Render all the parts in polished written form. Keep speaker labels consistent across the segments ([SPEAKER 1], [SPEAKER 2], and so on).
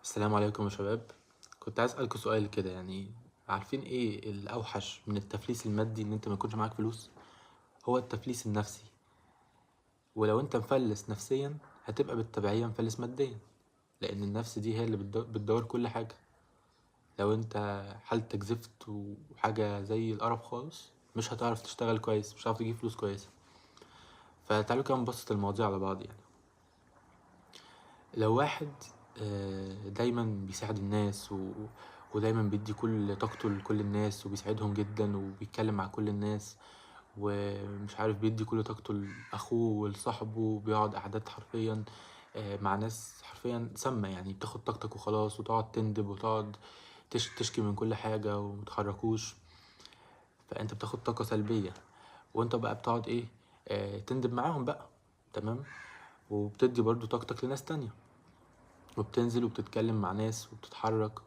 [SPEAKER 1] السلام عليكم يا شباب. كنت عايز اسالكوا سؤال كده، عارفين ايه الاوحش من التفليس المادي؟ ان انت ما يكونش معاك فلوس. هو التفليس النفسي. ولو انت مفلس نفسيا هتبقى بالتبعية مفلس ماديا، لان النفس دي هي اللي بتدور كل حاجة. لو انت حالتك زفت وحاجة زي القرف خالص، مش هتعرف تشتغل كويس، مش هتعرف تجيب فلوس كويسة. فتعالوا كده نبسط المواضيع على بعض. لو واحد دايما بيساعد الناس ودايما بيدي كل طاقته لكل الناس وبيساعدهم جدا وبيتكلم مع كل الناس، ومش عارف بيدي كل طاقته لأخوه ولصاحبه، وبيقعد قعدات حرفيا مع ناس حرفيا سامة، بتاخد طاقتك وخلاص، وتقعد تندب وتقعد تشكي من كل حاجة ومتحركوش. فأنت بتاخد طاقة سلبية، وانت بقى بتقعد ايه؟ تندب معاهم بقى. تمام. وبتدي برضو طاقتك لناس تانية، وبتنزل وبتتكلم مع ناس وبتتحرك،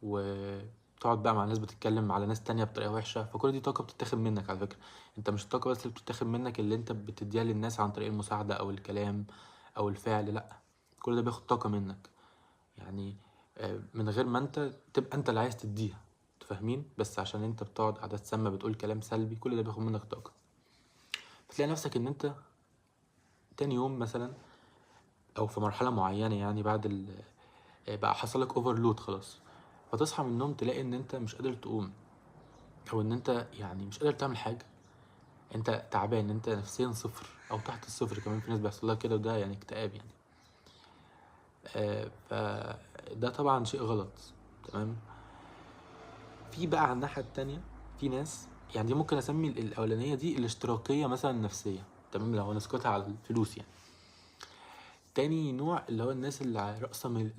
[SPEAKER 1] وتقعد بقى مع ناس بتتكلم على ناس تانية بطريقة وحشة. فكل دي طاقة بتتاخد منك على فكرة. انت مش الطاقة بس اللي بتتاخد منك اللي انت بتديها للناس عن طريق المساعدة او الكلام او الفعل، لا، كل ده بياخد طاقة منك. يعني من غير ما انت تبقى انت اللي عايز تديها. تفهمين؟ بس عشان انت بتقعد عادات سامة بتقول كلام سلبي، كل ده بياخد منك طاقة. بتلاقي نفسك ان انت تاني يوم مثلا، او في مرحلة معينة، بعد بقى حصلك اوفرلود خلاص، فتصحى من النوم تلاقي ان انت مش قادر تقوم، او ان انت مش قادر تعمل حاجه. انت تعبان، انت نفسيا صفر او تحت الصفر كمان. في ناس بيحصل لها كده، وده اكتئاب فده طبعا شيء غلط. تمام. في بقى على الناحيه التانية في ناس، دي ممكن اسمي الاولانيه دي الاشتراكيه مثلا النفسيه. تمام، لو هنسقطها على الفلوس تاني نوع اللي هو الناس اللي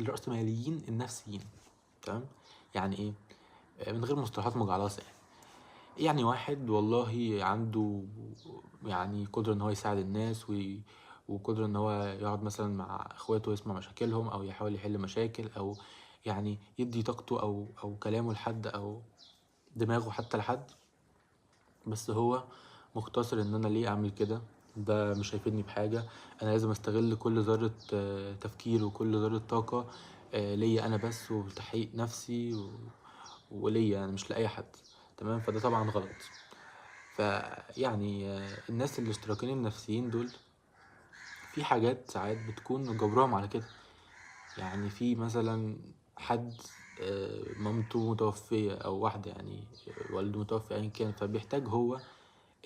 [SPEAKER 1] الرأسماليين النفسيين. تمام. يعني ايه؟ من غير مصطلحات مجعلصة. واحد والله عنده قدرة ان هو يساعد الناس وقدرة ان هو يقعد مثلا مع اخواته ويسمع مشاكلهم، او يحاول يحل مشاكل، او يدي طاقته او كلامه لحد، او دماغه حتى لحد. بس هو مقتصر ان انا ليه اعمل كده؟ ده مش هيفيدني بحاجة. انا لازم استغل كل ذرة تفكير وكل ذرة طاقة ليا انا بس، وتحقيق نفسي وليا انا، مش لاي حد. تمام. فده طبعا غلط. الناس الاشتراكيين النفسيين دول في حاجات ساعات بتكون جبرهم على كده. في مثلا حد مامته متوفية، او واحدة والده متوفي ايا كان، فبيحتاج هو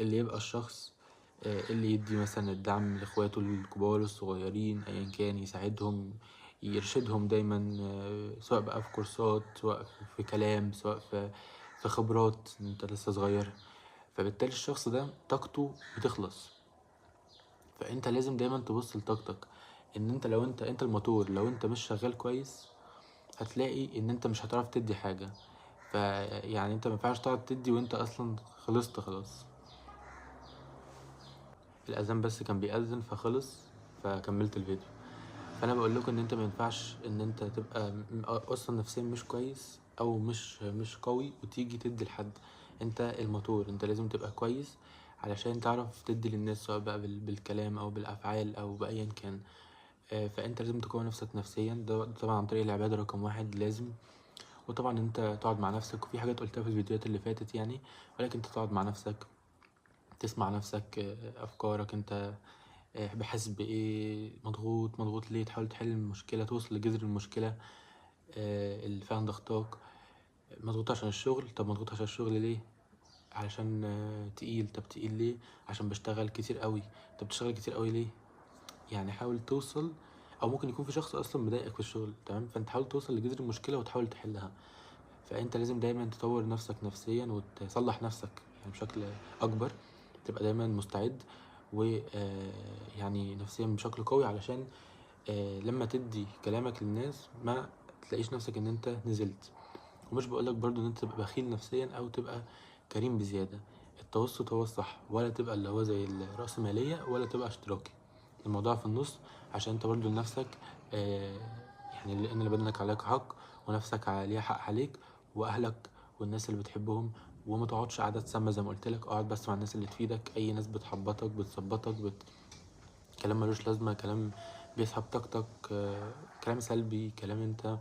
[SPEAKER 1] اللي يبقى الشخص اللي يدي مثلا الدعم لاخواته الكبار الصغيرين ايا كان، يساعدهم، يرشدهم دايما، سواء بقى في كورسات، سواء في كلام، سواء في خبرات، انت لسه صغير. فبالتالي الشخص ده طاقته بتخلص. فانت لازم دايما تبص لطاقتك، ان انت لو انت الموتور، لو انت مش شغال كويس هتلاقي ان انت مش هتعرف تدي حاجة. انت ما ينفعش تقعد تدي وانت اصلا خلصت خلاص. الاذان بس كان بيأذن فخلص، فكملت الفيديو. فانا بقول لكم ان انت ما ينفعش ان انت تبقى اصلا نفسيا مش كويس او مش قوي وتيجي تدي لحد. انت الموتور، انت لازم تبقى كويس علشان تعرف تدي للناس، سواء بقى بالكلام او بالافعال او بايا كان. فانت لازم تكون نفسك نفسيا، ده طبعا عن طريق العباده رقم واحد لازم. وطبعا انت تقعد مع نفسك، وفي حاجات قلتها في الفيديوهات اللي فاتت ولكن انت تقعد مع نفسك، تسمع نفسك، افكارك انت، بحس بايه، مضغوط ليه، تحاول تحل المشكله، توصل لجذر المشكله اللي فعلا ضغطاك. مضغوط عشان الشغل، طب مضغوط عشان الشغل ليه؟ علشان تقيل، طب تقيل ليه؟ عشان بشتغل كتير قوي. طب بتشتغل كتير قوي ليه؟ حاول توصل. او ممكن يكون في شخص اصلا مضايقك في الشغل، تمام، فانت حاول توصل لجذر المشكله وتحاول تحلها. فانت لازم دايما تطور نفسك نفسيا وتصلح نفسك بشكل اكبر، تبقى دايما مستعد و نفسيا بشكل قوي، علشان لما تدي كلامك للناس ما تلاقيش نفسك ان انت نزلت. ومش بقولك برضو ان انت تبقى بخيل نفسيا او تبقى كريم بزيادة. التوسط هو الصح، ولا تبقى اللي هو زي الرأسمالية ولا تبقى اشتراكي. الموضوع في النص، عشان انت برضو لنفسك آه لان اللي بدنك عليك حق، ونفسك عليها حق عليك، واهلك والناس اللي بتحبهم. وما تقعدش قعدات سامة زي ما قلت لك، اقعد بس مع الناس اللي تفيدك. اي ناس بتحبطك بتثبطك كلام ملوش لازمة، كلام بيسحب طاقتك، كلام سلبي، كلام انت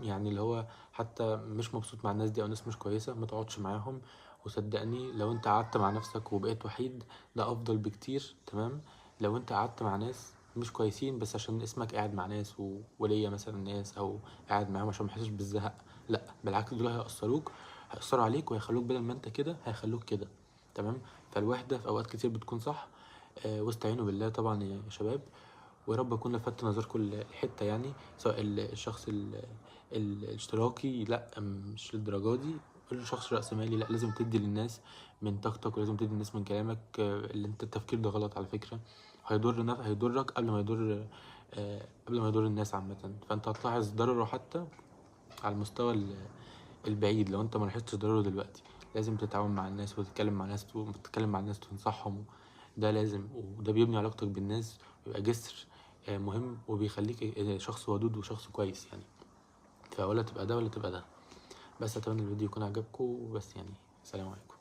[SPEAKER 1] يعني اللي هو حتى مش مبسوط مع الناس دي او ناس مش كويسة، ما تقعدش معاهم. وصدقني لو انت قعدت مع نفسك وبقيت وحيد ده افضل بكتير. تمام. لو انت قعدت مع ناس مش كويسين بس عشان اسمك قاعد مع ناس وليا مثلا ناس، او قاعد معاهم عشان محسش بالزهق، لا بالعكس، دول هيأثروا عليك وهيخلوك بدل ما انت كده هيخلوك كده. تمام. فالوحدة في اوقات كتير بتكون صح. واستعينوا بالله طبعا يا شباب. ويا رب اكون لفتت نظركم الحته يعني، سواء الشخص الاشتراكي لا مش للدرجه دي، الشخص رأسمالي لا، لازم تدي للناس من طاقتك ولازم تدي للناس من كلامك. اللي انت التفكير ده غلط على فكره، هيضرك قبل ما يضر الناس عامه. فانت هتلاحظ ضرره حتى على المستوى البعيد لو انت ما لاحظتش ضرره دلوقتي. لازم تتعاون مع الناس وتتكلم مع الناس تنصحهم. ده لازم، وده بيبني علاقتك بالناس ويبقى جسر مهم، وبيخليك شخص ودود وشخص كويس يعني. فولا تبقى ده ولا تبقى ده. بس اتمنى الفيديو يكون عجبكم، بس يعني سلام عليكم.